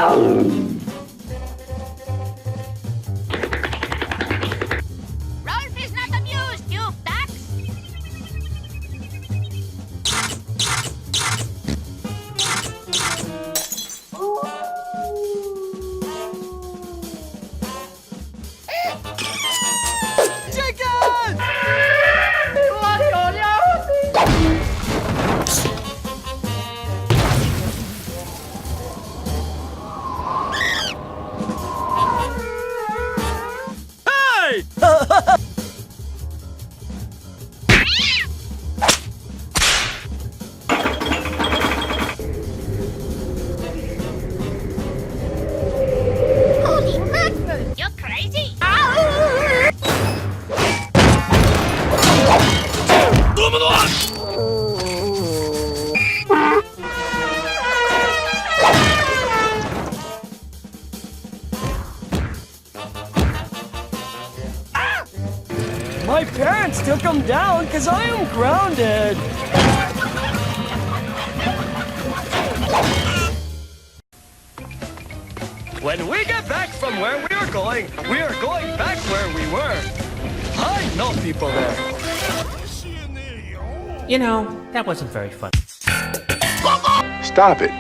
Rolf is not amused, you ducks. Chicken! Hey! Holy mackerel, you're crazy. My parents took him down because I am grounded. When we get back from where we are going back where we were. I know people there. You know, that wasn't very fun. Stop it.